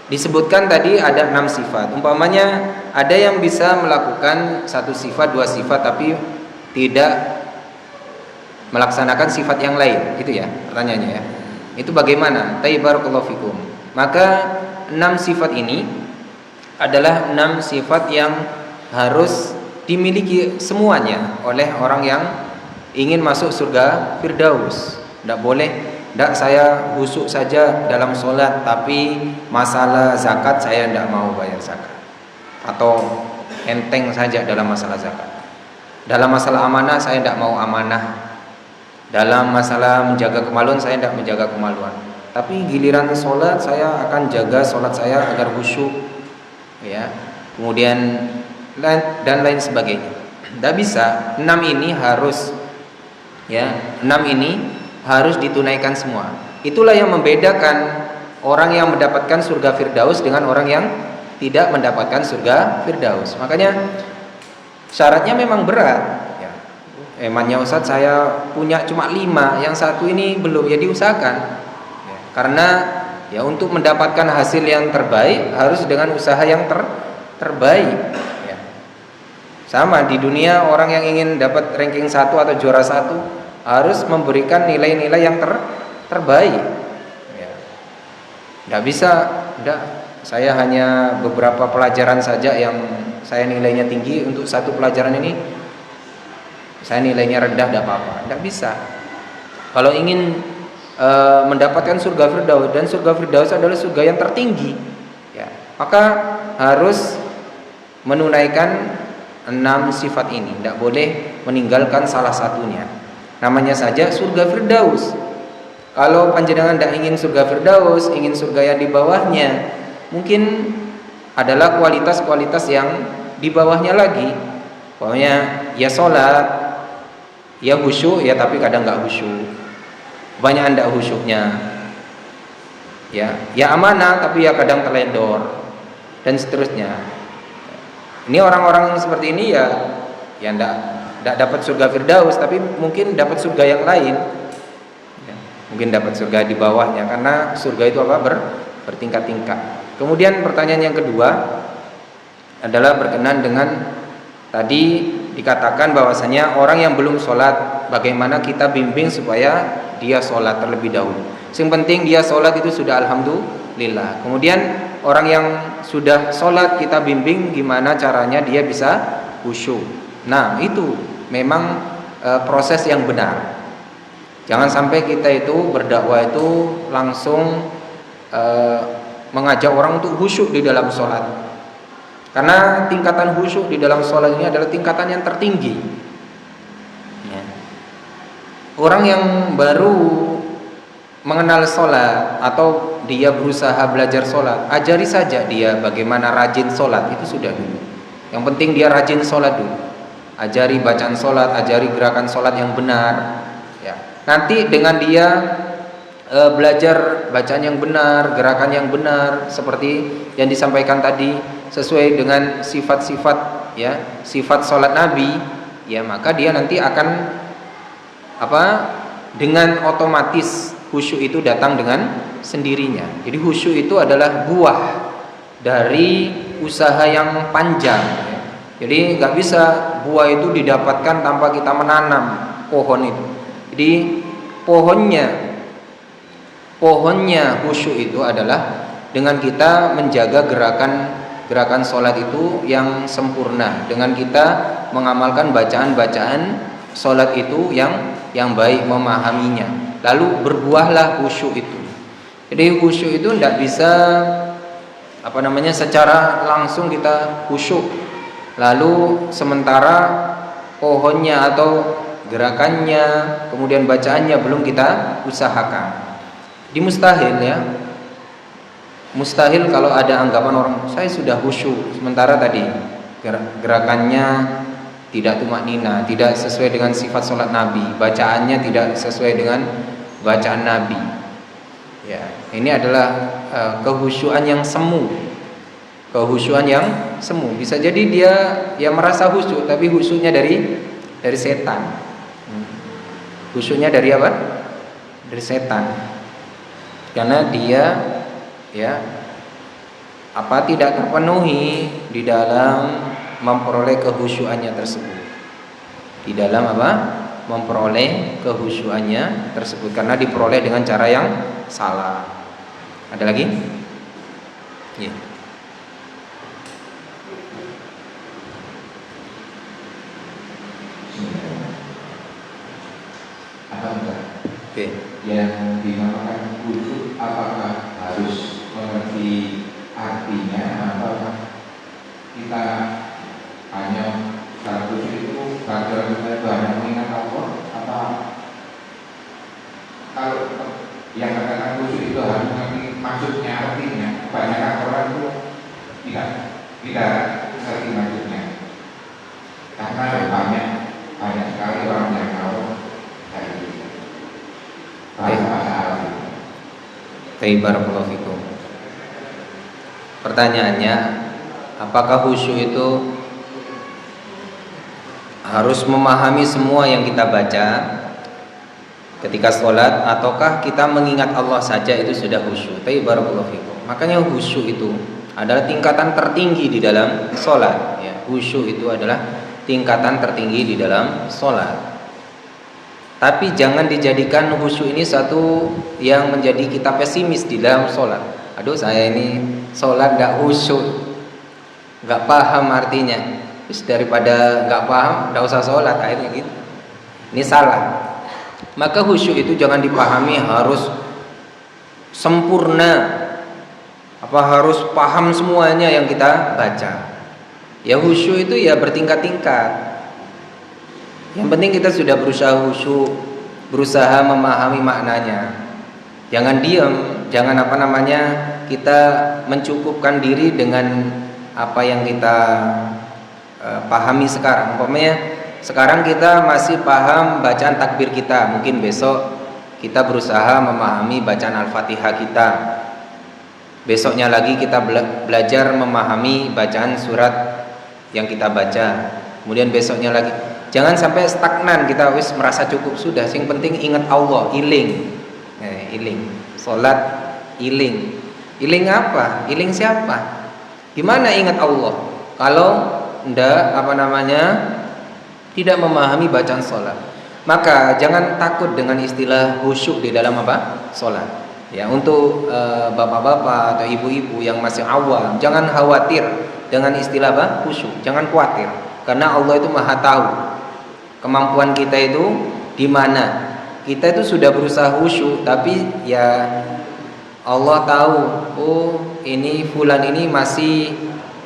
disebutkan tadi ada 6 sifat. Umpamanya ada yang bisa melakukan 1 sifat, 2 sifat, tapi tidak melaksanakan sifat yang lain, gitu ya pertanyaannya ya. Itu bagaimana? Barakallahu fikum. Maka 6 sifat ini adalah 6 sifat yang harus dimiliki semuanya oleh orang yang ingin masuk surga Firdaus. Tidak boleh, tidak saya khusyuk saja dalam sholat, tapi masalah zakat saya tidak mau bayar zakat, atau enteng saja dalam masalah zakat. Dalam masalah amanah saya tidak mau amanah. Dalam masalah menjaga kemaluan saya tidak menjaga kemaluan. Tapi giliran sholat saya akan jaga sholat saya agar khusyuk, ya. Kemudian dan lain sebagainya. Tidak bisa. 6 ini harus, ya, 6 ini harus ditunaikan semua. Itulah yang membedakan orang yang mendapatkan surga Firdaus dengan orang yang tidak mendapatkan surga Firdaus. Makanya syaratnya memang berat. Emangnya Ustaz saya punya cuma 5, yang 1 ini belum, ya diusahakan ya, karena ya untuk mendapatkan hasil yang terbaik harus dengan usaha yang terbaik ya. Sama di dunia, orang yang ingin dapat ranking 1 atau juara 1 harus memberikan nilai-nilai yang terbaik ya. Tidak bisa, tidak, saya hanya beberapa pelajaran saja yang saya nilainya tinggi, untuk 1 pelajaran ini saya nilainya rendah, tidak apa-apa. Tidak bisa. Kalau ingin mendapatkan surga Firdaus, dan surga Firdaus adalah surga yang tertinggi ya, maka harus menunaikan 6 sifat ini. Tidak boleh meninggalkan salah satunya. Namanya saja surga Firdaus. Kalau panjenengan tidak ingin surga Firdaus, ingin surga yang di bawahnya, mungkin adalah kualitas-kualitas yang di bawahnya lagi. Pokoknya ya sholat, ya khusyuk, ya tapi kadang nggak khusyuk, banyak tidak khusyuknya, ya amanah tapi ya kadang teledor, dan seterusnya. Ini orang-orang yang seperti ini ya tidak dapat surga Firdaus, tapi mungkin dapat surga yang lain ya, mungkin dapat surga di bawahnya, karena surga itu apa, bertingkat-tingkat. Kemudian pertanyaan yang kedua adalah berkenan dengan tadi dikatakan bahwasanya orang yang belum sholat, bagaimana kita bimbing supaya dia sholat terlebih dahulu. Yang penting dia sholat itu sudah alhamdulillah. Kemudian orang yang sudah sholat kita bimbing gimana caranya dia bisa khusyuk. Nah itu memang proses yang benar. Jangan sampai kita itu berdakwah itu langsung mengajak orang untuk khusyuk di dalam sholat. Karena tingkatan khusyuk di dalam sholat ini adalah tingkatan yang tertinggi ya. Orang yang baru mengenal sholat atau dia berusaha belajar sholat, ajari saja dia bagaimana rajin sholat, itu sudah dulu. Yang penting dia rajin sholat dulu. Ajari bacaan sholat, ajari gerakan sholat yang benar ya. Nanti dengan dia belajar bacaan yang benar, gerakan yang benar seperti yang disampaikan tadi, sesuai dengan sifat-sifat ya, sifat sholat Nabi ya, maka dia nanti akan dengan otomatis khusyuk itu datang dengan sendirinya. Jadi khusyuk itu adalah buah dari usaha yang panjang ya. Jadi nggak bisa buah itu didapatkan tanpa kita menanam pohon itu. Jadi pohonnya khusyuk itu adalah dengan kita menjaga gerakan sholat itu yang sempurna, dengan kita mengamalkan bacaan-bacaan sholat itu yang baik, memahaminya, lalu berbuahlah khusyuk itu. Jadi khusyuk itu tidak bisa secara langsung kita khusyuk lalu sementara pohonnya atau gerakannya kemudian bacaannya belum kita usahakan. Mustahil ya, mustahil kalau ada anggapan orang saya sudah khusyuk sementara tadi gerakannya tidak tumaknina, tidak sesuai dengan sifat sholat Nabi, bacaannya tidak sesuai dengan bacaan Nabi. Ya, ini adalah kehusyuan yang semu. Kehusyuan yang semu. Bisa jadi dia merasa khusyuk, tapi khusyuknya dari setan. Khusyuknya dari apa? Dari setan. Karena dia tidak terpenuhi di dalam memperoleh kehusyuannya tersebut. Di dalam memperoleh kehusyuannya tersebut, karena diperoleh dengan cara yang salah. Ada lagi? Ya. Oke. Yang dinamakan khusyuk apakah harus mengerti artinya atau kita hanya secara khusyuk itu belajar kita itu hanya mengingat Allah, atau kalau yang katakan khusyuk itu harus mengerti maksudnya, artinya kebanyakan orang itu tidak mengerti maksudnya, karena banyak sekali orang yang tahu dari bahasa Arab. Barakallahu fikum. Pertanyaannya, apakah khusyuk itu harus memahami semua yang kita baca ketika sholat, ataukah kita mengingat Allah saja itu sudah khusyuk? Barakallahu fikum. Makanya khusyuk itu adalah tingkatan tertinggi di dalam sholat. Ya, khusyuk itu adalah tingkatan tertinggi di dalam sholat. Tapi jangan dijadikan khusyuk ini satu yang menjadi kita pesimis di dalam sholat. Aduh, saya ini sholat gak khusyuk, gak paham artinya. Terus daripada gak paham, gak usah sholat, akhirnya gitu. Ini salah. Maka khusyuk itu jangan dipahami harus sempurna, harus paham semuanya yang kita baca. Ya, khusyuk itu ya bertingkat-tingkat. Yang penting kita sudah berusaha khusyuk, berusaha memahami maknanya. Jangan diam, jangan kita mencukupkan diri dengan apa yang kita pahami sekarang. Umpamanya sekarang kita masih paham bacaan takbir kita, mungkin besok kita berusaha memahami bacaan Al-Fatihah kita. Besoknya lagi kita belajar memahami bacaan surat yang kita baca. Kemudian besoknya lagi. Jangan sampai stagnan, kita merasa cukup sudah. Yang penting ingat Allah, iling. Iling. Salat iling. Iling apa? Iling siapa? Gimana ingat Allah kalau tidak memahami bacaan salat? Maka jangan takut dengan istilah khusyuk di dalam salat. Ya, untuk bapak-bapak atau ibu-ibu yang masih awam, jangan khawatir dengan istilah khusyuk. Jangan khawatir, karena Allah itu Maha tahu kemampuan kita itu di mana. Kita itu sudah berusaha khusyuk, tapi ya Allah tahu, oh ini fulan ini masih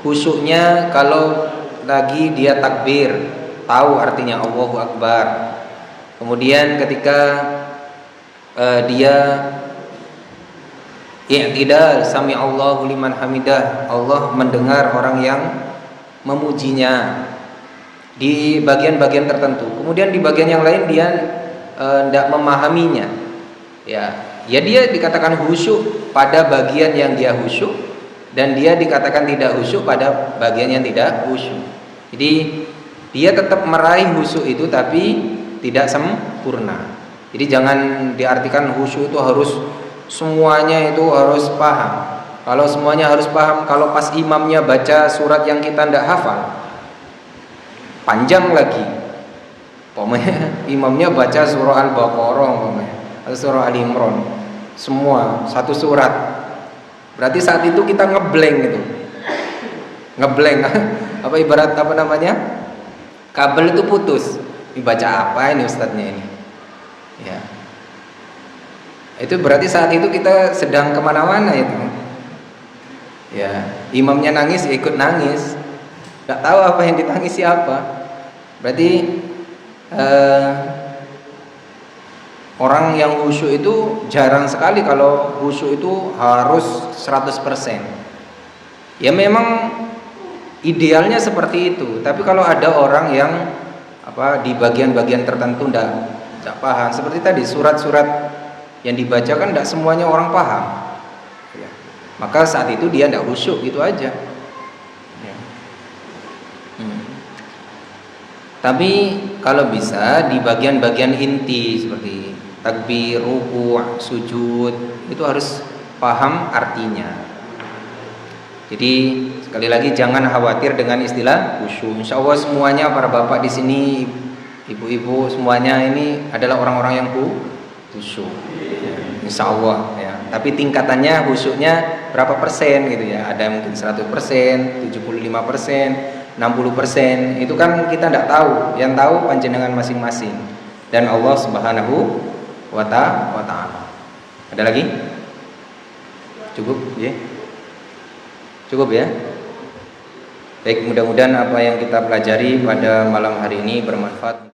khusyuknya kalau lagi dia takbir, tahu artinya Allahu Akbar. Kemudian ketika dia i'tidal, sami Allahu liman hamidah, Allah mendengar orang yang memujinya di bagian-bagian tertentu. Kemudian di bagian yang lain dia tidak memahaminya. Ya dia dikatakan khusyuk pada bagian yang dia khusyuk, dan dia dikatakan tidak khusyuk pada bagian yang tidak khusyuk. Jadi dia tetap meraih khusyuk itu, tapi tidak sempurna. Jadi jangan diartikan khusyuk itu harus semuanya itu harus paham. Kalau semuanya harus paham, kalau pas imamnya baca surat yang kita tidak hafal, panjang lagi. Pokoknya imamnya baca surah Al-Baqarah atau surah Al-Imran, semua satu surat. Berarti saat itu kita ngeblank gitu. Ngeblank ibarat kabel itu putus. Dibaca apa ini ustadznya ini? Ya. Itu berarti saat itu kita sedang kemana-mana itu. Ya, imamnya nangis ya ikut nangis. Gak tahu apa yang ditangisi apa. Berarti orang yang khusyuk itu jarang sekali. Kalau khusyuk itu harus 100%. Ya memang idealnya seperti itu. Tapi kalau ada orang yang di bagian-bagian tertentu tidak paham, seperti tadi surat-surat Yang dibaca kan tidak semuanya orang paham ya. Maka saat itu dia tidak khusyuk, gitu aja ya. Tapi kalau bisa di bagian-bagian inti seperti takbir, ruku', sujud, itu harus paham artinya. Jadi sekali lagi jangan khawatir dengan istilah khusyuk. Insya Allah semuanya para bapak di sini, ibu-ibu semuanya ini adalah orang-orang yang khusyuk. Insya Allah ya. Tapi tingkatannya khusyuknya berapa persen gitu ya? Ada mungkin 100%, 75%, 60%. Itu kan kita tidak tahu. Yang tahu panjenengan masing-masing dan Allah Subhanahu wa ta'ala. Ada lagi? Cukup ya? Cukup ya? Baik, mudah-mudahan apa yang kita pelajari pada malam hari ini bermanfaat.